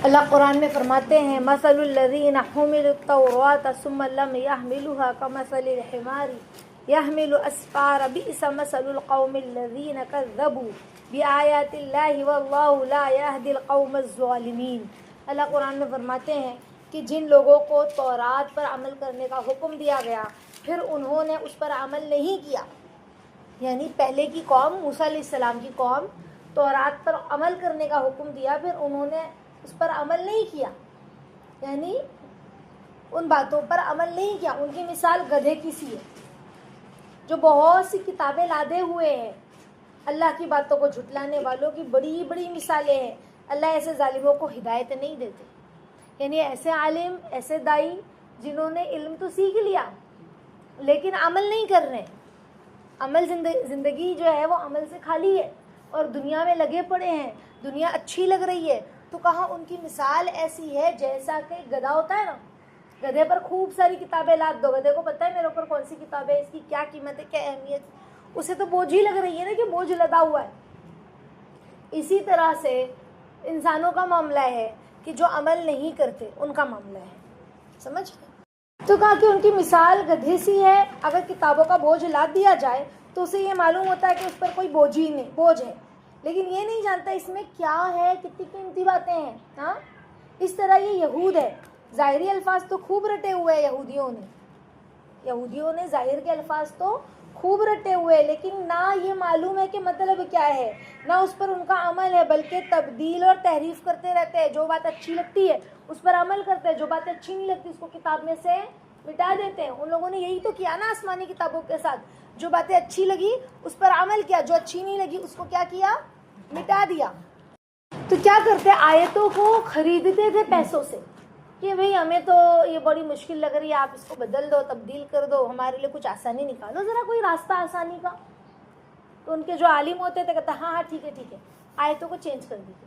اللہ قرآن میں فرماتے ہیں مثل الذین حملوا التوراۃ ثم لم يحملوها كمثل الحمار يحمل اسفارا بئس مثل القوم الذین كذبوا بآیات اللہ واللہ لا يهدی القوم الظالمین۔ اللہ قرآن میں فرماتے ہیں کہ جن لوگوں کو تورات پر عمل کرنے کا حکم دیا گیا پھر انہوں نے اس پر عمل نہیں کیا، یعنی پہلے کی قوم موسیٰ علیہ السلام کی قوم تورات پر عمل کرنے کا حکم دیا پھر انہوں نے اس پر عمل نہیں کیا، یعنی ان باتوں پر عمل نہیں کیا۔ ان کی مثال گدھے کی سی ہے جو بہت سی کتابیں لادے ہوئے ہیں، اللہ کی باتوں کو جھٹلانے والوں کی بڑی بڑی مثالیں ہیں۔ اللہ ایسے ظالموں کو ہدایت نہیں دیتے، یعنی ایسے عالم، ایسے دائی جنہوں نے علم تو سیکھ لیا لیکن عمل نہیں کر رہے، عمل زندگی جو ہے وہ عمل سے خالی ہے اور دنیا میں لگے پڑے ہیں، دنیا اچھی لگ رہی ہے، تو کہاں ان کی مثال ایسی ہے جیسا کہ گدھا ہوتا ہے نا، گدھے پر خوب ساری کتابیں لاد دو، گدھے کو پتہ ہے میرے اوپر کون سی کتاب ہے، اس کی کیا قیمت ہے، کیا اہمیت، اسے تو بوجھ ہی لگ رہی ہے نا کہ بوجھ لدا ہوا ہے۔ اسی طرح سے انسانوں کا معاملہ ہے کہ جو عمل نہیں کرتے ان کا معاملہ ہے، سمجھ گئے؟ تو کہا کہ ان کی مثال گدھے سی ہے، اگر کتابوں کا بوجھ لاد دیا جائے تو اسے یہ معلوم ہوتا ہے کہ اس پر کوئی بوجھ ہی نہیں، بوجھ ہے، لیکن یہ نہیں جانتا اس میں کیا ہے، کتنی قیمتی باتیں ہیں۔ ہاں، اس طرح یہ یہود ہے، ظاہری الفاظ تو خوب رٹے ہوئے ہیں یہودیوں نے ظاہر کے الفاظ تو خوب رٹے ہوئے، لیکن نہ یہ معلوم ہے کہ مطلب کیا ہے، نہ اس پر ان کا عمل ہے، بلکہ تبدیل اور تحریف کرتے رہتے ہیں۔ جو بات اچھی لگتی ہے اس پر عمل کرتے ہیں، جو باتیں اچھی نہیں لگتی اس کو کتاب میں سے مٹا دیتے ہیں۔ ان لوگوں نے یہی تو کیا نا آسمانی کتابوں کے ساتھ، جو باتیں اچھی لگی اس پر عمل کیا، جو اچھی نہیں لگی اس کو کیا کیا، مٹا دیا۔ تو کیا کرتے، آیتوں کو خریدتے تھے پیسوں سے کہ بھئی ہمیں تو یہ بڑی مشکل لگ رہی ہے، آپ اس کو بدل دو، تبدیل کر دو، ہمارے لیے کچھ آسانی نکالو، ذرا کوئی راستہ آسانی کا۔ تو ان کے جو عالم ہوتے تھے کہتے ہاں ٹھیک ہے آیتوں کو چینج کر دیتے تھے،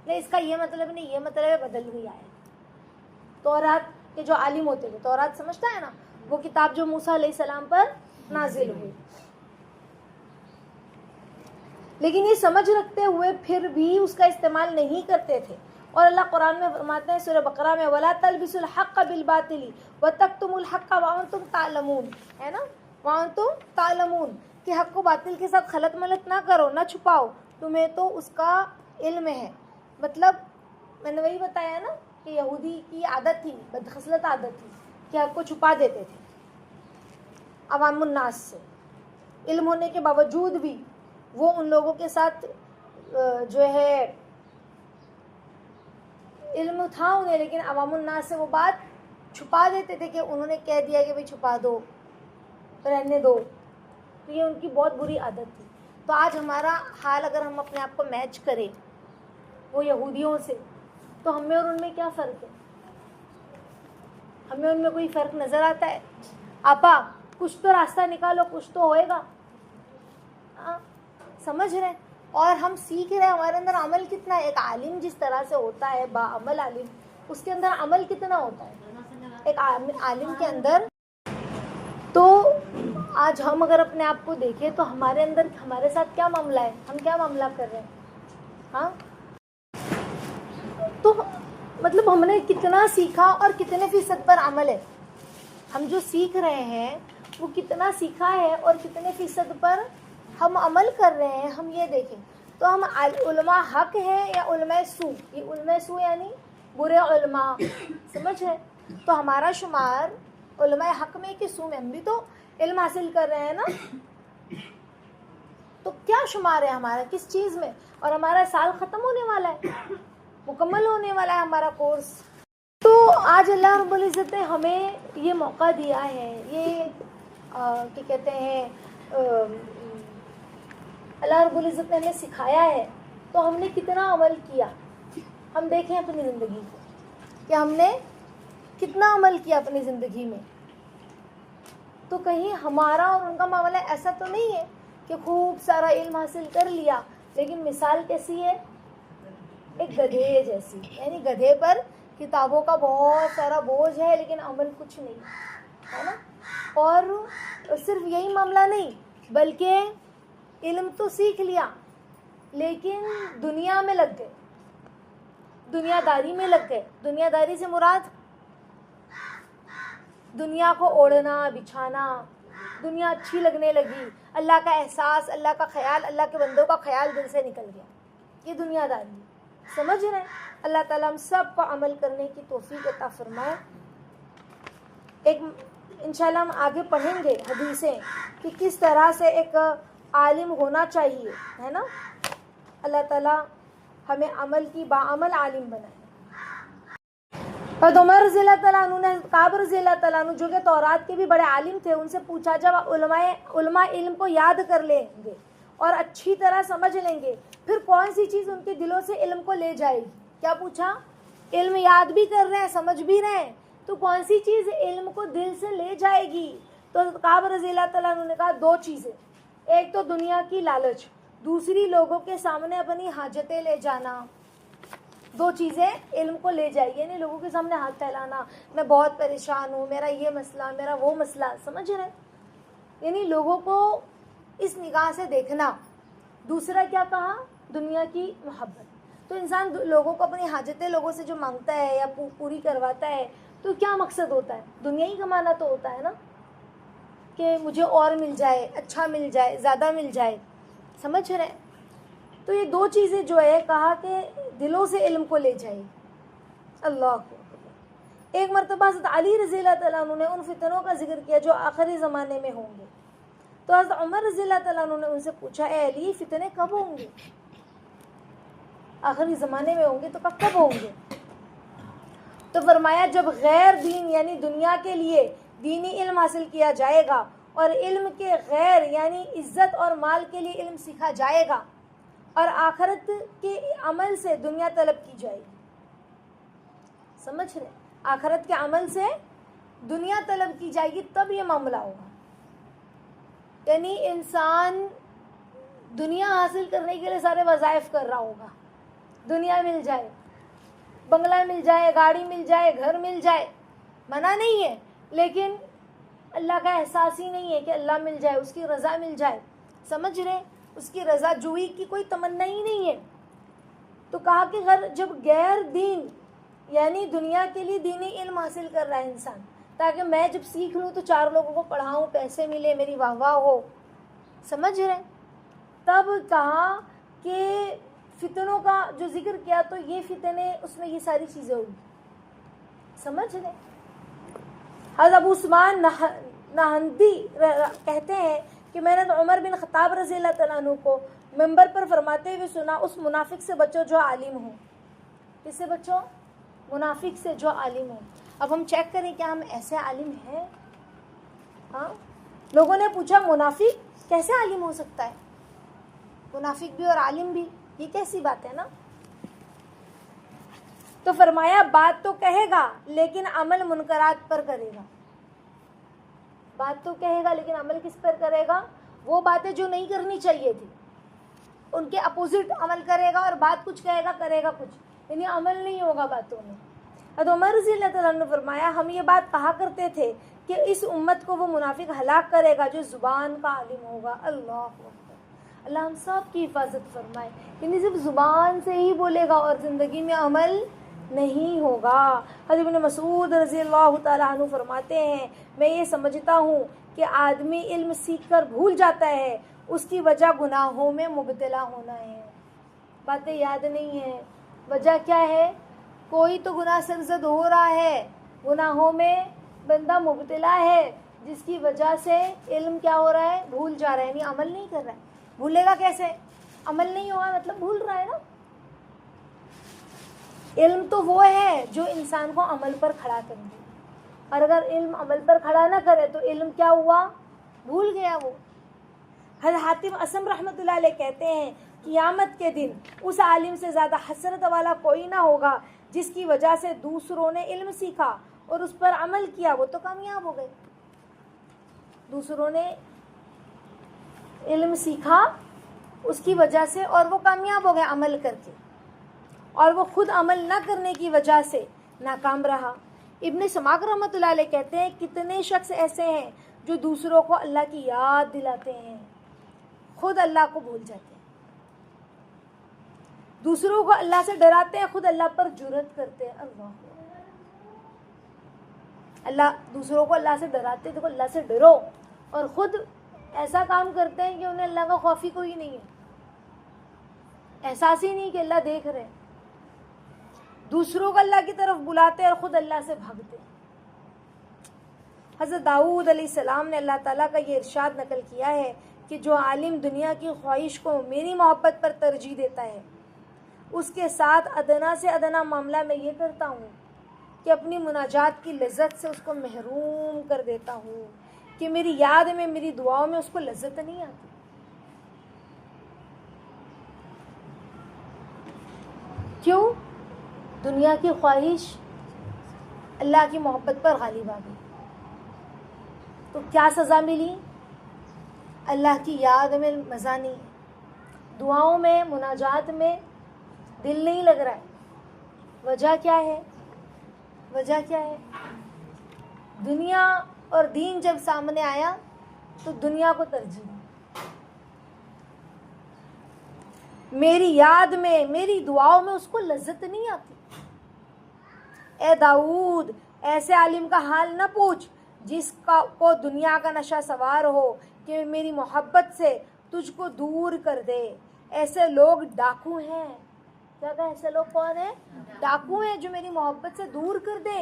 نہیں اس کا یہ مطلب نہیں، یہ مطلب ہے، بدل گئی آیت۔ تورات کے جو عالم ہوتے تھے، تورات سمجھتا ہے نا، وہ کتاب جو موسیٰ علیہ السلام پر نازل ہوئی، لیکن یہ سمجھ رکھتے ہوئے پھر بھی اس کا استعمال نہیں کرتے تھے۔ اور اللہ قرآن میں فرماتے ہیں سورہ بقرہ میں وَلَا تَلْبِسُوا الْحَقَّ بِالْبَاطِلِ وَتَكْتُمُوا الْحَقَّ وَأَنْتُمْ تَعْلَمُونَ، ہے نا، وَأَنْتُمْ تَعْلَمُونَ، کہ حق کو باطل کے ساتھ خلط ملط نہ کرو، نہ چھپاؤ، تمہیں تو اس کا علم ہے۔ مطلب میں نے وہی بتایا نا کہ یہودی کی عادت تھی، بدخصلت عادت تھی کہ حق کو چھپا دیتے تھے عوام الناس سے، علم ہونے کے باوجود بھی وہ ان لوگوں کے ساتھ جو ہے علم تھا انہیں، لیکن عوام الناس سے وہ بات چھپا دیتے تھے کہ انہوں نے کہہ دیا کہ بھئی چھپا دو، رہنے دو، تو یہ ان کی بہت بری عادت تھی۔ تو آج ہمارا حال اگر ہم اپنے آپ کو میچ کریں وہ یہودیوں سے، تو ہمیں اور ان میں کیا فرق ہے؟ ہمیں ان میں کوئی فرق نظر آتا ہے؟ آپا کچھ تو راستہ نکالو، کچھ تو ہوئے گا، سمجھ رہے ہیں؟ اور ہم سیکھ رہے ہیں، ہمارے اندر عمل کتنا ہے؟ ایک عالم جس طرح سے ہوتا ہے، با عمل عالم، اس کے اندر عمل کتنا ہوتا ہے ایک عالم کے اندر۔ تو آج ہم اگر اپنے آپ کو دیکھیں تو ہمارے اندر ہمارے ساتھ کیا معاملہ ہے، ہم کیا معاملہ کر رہے ہیں؟ ہاں، تو مطلب ہم نے کتنا سیکھا اور کتنے فیصد پر عمل ہے؟ ہم جو سیکھ رہے ہیں وہ کتنا سیکھا ہے اور کتنے فیصد پر ہم عمل کر رہے ہیں، ہم یہ دیکھیں۔ تو ہم علماء حق ہیں یا علماء سو؟ یہ علماء سو یعنی برے علماء، سمجھ ہے؟ تو ہمارا شمار علماء حق میں کہ سو میں؟ ہم بھی تو علم حاصل کر رہے ہیں نا، تو کیا شمار ہے ہمارا، کس چیز میں؟ اور ہمارا سال ختم ہونے والا ہے، مکمل ہونے والا ہے ہمارا کورس۔ تو آج اللہ رب العزت نے ہمیں یہ موقع دیا ہے، یہ کیا کہتے ہیں، اللہ رب العزت نے ہمیں سکھایا ہے، تو ہم نے کتنا عمل کیا؟ ہم دیکھیں اپنی زندگی کو کہ ہم نے کتنا عمل کیا اپنی زندگی میں۔ تو کہیں ہمارا اور ان کا معاملہ ایسا تو نہیں ہے کہ خوب سارا علم حاصل کر لیا لیکن مثال کیسی ہے؟ ایک گدھے جیسی، یعنی گدھے پر کتابوں کا بہت سارا بوجھ ہے لیکن عمل کچھ نہیں ہے نا۔ اور صرف یہی معاملہ نہیں بلکہ علم تو سیکھ لیا لیکن دنیا میں لگ گئے، دنیا داری میں لگ گئے. دنیا داری سے مراد دنیا کو اوڑھنا بچھانا, دنیا اچھی لگنے لگی, اللہ کا احساس, اللہ کا خیال, اللہ کے بندوں کا خیال دل سے نکل گیا. یہ دنیا داری ہے. سمجھ رہے ہیں؟ اللہ تعالیٰ ہم سب کو عمل کرنے کی توفیق عطا فرمائے. ایک انشاءاللہ ہم آگے پڑھیں گے حدیثیں کہ کس طرح سے ایک عالم ہونا چاہیے, ہے نا. اللہ تعالیٰ ہمیں عمل کی باعمل عالم بنائے. حضرت عمر رضی اللہ تعالیٰ عنہ نے کعب رضی اللہ تعالیٰ عنہ جو کہ تورات کے بھی بڑے عالم تھے, ان سے پوچھا جب علماء علم کو یاد کر لیں گے اور اچھی طرح سمجھ لیں گے پھر کون سی چیز ان کے دلوں سے علم کو لے جائے گی. کیا پوچھا؟ علم یاد بھی کر رہے ہیں, سمجھ بھی رہے ہیں, تو کون سی چیز علم کو دل سے لے جائے گی؟ تو کعب رضی اللہ تعالیٰ عنہ نے کہا 2 چیزیں. ایک تو دنیا کی لالچ, دوسری لوگوں کے سامنے اپنی حاجتیں لے جانا. 2 چیزیں علم کو لے جائے, یعنی لوگوں کے سامنے ہاتھ پھیلانا, میں بہت پریشان ہوں, میرا یہ مسئلہ, میرا وہ مسئلہ. سمجھ رہے ہیں؟ یعنی لوگوں کو اس نگاہ سے دیکھنا. دوسرا کیا کہا؟ دنیا کی محبت. تو انسان لوگوں کو اپنی حاجتیں لوگوں سے جو مانگتا ہے یا پوری کرواتا ہے تو کیا مقصد ہوتا ہے؟ دنیا ہی کمانا تو ہوتا ہے نا, کہ مجھے اور مل جائے, اچھا مل جائے, زیادہ مل جائے. سمجھ رہے ہیں؟ تو یہ 2 چیزیں جو ہے کہا کہ دلوں سے علم کو لے جائے. اللہ اکبر. ایک مرتبہ حضرت علی رضی اللہ تعالیٰ عنہ نے ان فتنوں کا ذکر کیا جو آخری زمانے میں ہوں گے. تو حضرت عمر رضی اللہ تعالیٰ عنہ نے ان سے پوچھا, اے علی فتنے کب ہوں گے؟ آخری زمانے میں ہوں گے تو کب ہوں گے؟ تو فرمایا جب غیر دین یعنی دنیا کے لیے دینی علم حاصل کیا جائے گا اور علم کے غیر یعنی عزت اور مال کے لیے علم سیکھا جائے گا اور آخرت کے عمل سے دنیا طلب کی جائے گی. سمجھ رہے؟ آخرت کے عمل سے دنیا طلب کی جائے گی, تب یہ معاملہ ہوگا. یعنی انسان دنیا حاصل کرنے کے لیے سارے وظائف کر رہا ہوگا, دنیا مل جائے, بنگلہ مل جائے, گاڑی مل جائے, گھر مل جائے, منع نہیں ہے, لیکن اللہ کا احساس ہی نہیں ہے کہ اللہ مل جائے, اس کی رضا مل جائے. سمجھ رہے؟ اس کی رضا جوئی کی کوئی تمنا ہی نہیں ہے. تو کہا کہ جب غیر دین یعنی دنیا کے لیے دینی علم حاصل کر رہا ہے انسان, تاکہ میں جب سیکھ لوں تو 4 لوگوں کو پڑھاؤں, پیسے ملے, میری واہ واہ ہو. سمجھ رہے؟ تب کہا کہ فتنوں کا جو ذکر کیا تو یہ فتنے اس میں یہ ساری چیزیں ہوگی. سمجھ رہے؟ حضرت ابو عثمان نہندی کہتے ہیں کہ میں نے تو عمر بن خطاب رضی اللہ تعالیٰ عنہ کو منبر پر فرماتے ہوئے سنا, اس منافق سے بچو جو عالم ہو. کس سے بچو؟ منافق سے جو عالم ہو. اب ہم چیک کریں کیا ہم ایسے عالم ہیں؟ ہاں, لوگوں نے پوچھا منافق کیسے عالم ہو سکتا ہے؟ منافق بھی اور عالم بھی, یہ کیسی بات ہے نا. تو فرمایا بات تو کہے گا لیکن عمل منکرات پر کرے گا. بات تو کہے گا لیکن عمل کس پر کرے گا؟ وہ باتیں جو نہیں کرنی چاہیے تھی ان کے اپوزٹ عمل کرے گا, اور بات کچھ کہے گا کرے گا کچھ, یعنی عمل نہیں ہوگا باتوں میں. حضرت عمر رضی اللہ تعالیٰ نے فرمایا ہم یہ بات کہا کرتے تھے کہ اس امت کو وہ منافق ہلاک کرے گا جو زبان کا عالم ہوگا. اللہ اکبر. اللہ ہم سب کی حفاظت فرمائے. یعنی صرف زبان سے ہی بولے گا اور زندگی میں عمل نہیں ہوگا. حضرت ابن مسعود رضی اللہ تعالیٰ عنہ فرماتے ہیں میں یہ سمجھتا ہوں کہ آدمی علم سیکھ کر بھول جاتا ہے, اس کی وجہ گناہوں میں مبتلا ہونا ہے. باتیں یاد نہیں ہیں, وجہ کیا ہے؟ کوئی تو گناہ سرزد ہو رہا ہے, گناہوں میں بندہ مبتلا ہے, جس کی وجہ سے علم کیا ہو رہا ہے؟ بھول جا رہا ہے, یعنی عمل نہیں کر رہا ہے. بھولے گا کیسے؟ عمل نہیں ہوگا مطلب بھول رہا ہے نا. علم تو وہ ہے جو انسان کو عمل پر کھڑا کر دے, اور اگر علم عمل پر کھڑا نہ کرے تو علم کیا ہوا؟ بھول گیا وہ. حضرت حاتم اسم رحمۃ اللہ علیہ کہتے ہیں قیامت کے دن اس عالم سے زیادہ حسرت والا کوئی نہ ہوگا جس کی وجہ سے دوسروں نے علم سیکھا اور اس پر عمل کیا, وہ تو کامیاب ہو گئے. دوسروں نے علم سیکھا اس کی وجہ سے اور وہ کامیاب ہو گئے عمل کر کے, اور وہ خود عمل نہ کرنے کی وجہ سے ناکام رہا. ابن سماک رحمۃ اللہ علیہ کہتے ہیں کتنے شخص ایسے ہیں جو دوسروں کو اللہ کی یاد دلاتے ہیں, خود اللہ کو بھول جاتے ہیں. دوسروں کو اللہ سے ڈراتے ہیں، خود اللہ پر جرأت کرتے ہیں. اللہ دوسروں کو اللہ سے ڈراتے ہیں، دیکھو اللہ سے ڈرو، اور خود ایسا کام کرتے ہیں کہ انہیں اللہ کا خوف ہی کوئی نہیں ہے، احساس ہی نہیں کہ اللہ دیکھ رہے. دوسروں کو اللہ کی طرف بلاتے ہیں اور خود اللہ سے بھاگتے. حضرت داؤد علیہ السلام نے اللہ تعالیٰ کا یہ ارشاد نقل کیا ہے کہ جو عالم دنیا کی خواہش کو میری محبت پر ترجیح دیتا ہے، اس کے ساتھ ادنا سے ادنا معاملہ میں یہ کرتا ہوں کہ اپنی مناجات کی لذت سے اس کو محروم کر دیتا ہوں، کہ میری یاد میں، میری دعاؤں میں اس کو لذت نہیں آتی. کیوں؟ دنیا کی خواہش اللہ کی محبت پر غالب آ گئی. تو کیا سزا ملی؟ اللہ کی یاد میں مزہ نہیں ہے، دعاؤں میں، مناجات میں دل نہیں لگ رہا ہے. وجہ کیا ہے؟ وجہ کیا ہے؟ دنیا اور دین جب سامنے آیا تو دنیا کو ترجیح دی. میری یاد میں، میری دعاؤں میں اس کو لذت نہیں آتی. اے داؤد، ایسے عالم کا حال نہ پوچھ جس کو دنیا کا نشہ سوار ہو کہ میری محبت سے تجھ کو دور کر دے. ایسے لوگ ڈاکو ہیں. کیا کہا؟ ایسے لوگ کون ہیں؟ ڈاکو ہیں جو میری محبت سے دور کر دے.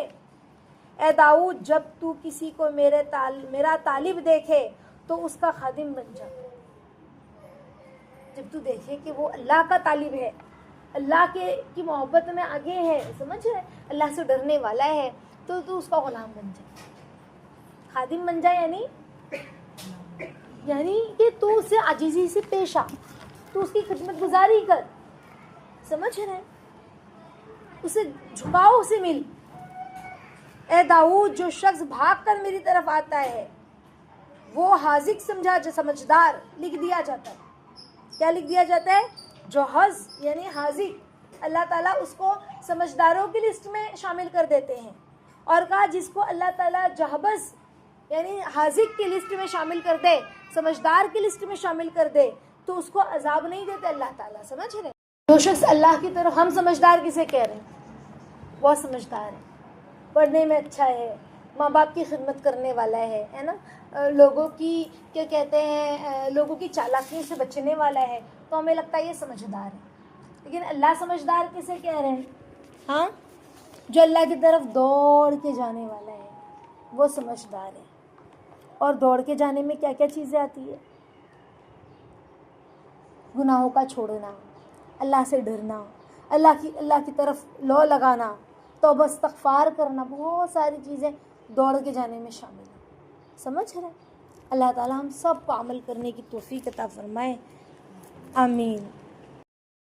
اے داؤد، جب تو کسی کو میرا طالب دیکھے تو اس کا خادم بن جا. جب تو دیکھے کہ وہ اللہ کا طالب ہے، اللہ کی محبت میں آگے ہے، سمجھ رہے، اللہ سے ڈرنے والا ہے، تو تو اس کا غلام بن جائے، خادم بن جائے. یعنی کہ تو اسے عاجزی سے پیش آ، تو اس کی خدمت گزاری کر، سمجھ رہے، اسے جھکاؤ، اسے مل. اے داؤد، جو شخص بھاگ کر میری طرف آتا ہے وہ حاذق سمجھا، جو سمجھدار لکھ دیا جاتا ہے. کیا لکھ دیا جاتا ہے؟ جوہز یعنی حاذق. اللہ تعالیٰ اس کو سمجھداروں کی لسٹ میں شامل کر دیتے ہیں. اور کہا جس کو اللہ تعالیٰ جہبذ یعنی حاذق کی لسٹ میں شامل کر دے، سمجھدار کی لسٹ میں شامل کر دے، تو اس کو عذاب نہیں دیتے اللہ تعالیٰ. سمجھ رہے؟ جو شخص اللہ کی طرف، ہم سمجھدار کسے کہہ رہے ہیں؟ بہت سمجھدار ہے، پڑھنے میں اچھا ہے، ماں باپ کی خدمت کرنے والا ہے نا، لوگوں کی کیا کہتے ہیں، لوگوں کی چالاکیوں سے بچنے والا ہے، تو ہمیں لگتا ہے یہ سمجھدار ہے. لیکن اللہ سمجھدار کسے کہہ رہے ہیں؟ ہاں، جو اللہ کی طرف دوڑ کے جانے والا ہے وہ سمجھدار ہے. اور دوڑ کے جانے میں کیا کیا چیزیں آتی ہے؟ گناہوں کا چھوڑنا، اللہ سے ڈرنا، اللہ کی طرف لو لگانا، توبہ استغفار کرنا، بہت ساری چیزیں دوڑ کے جانے میں شامل ہیں. سمجھ رہے؟ اللہ تعالیٰ ہم سب کو عمل کرنے کی توفیق عطا فرمائے. آمین.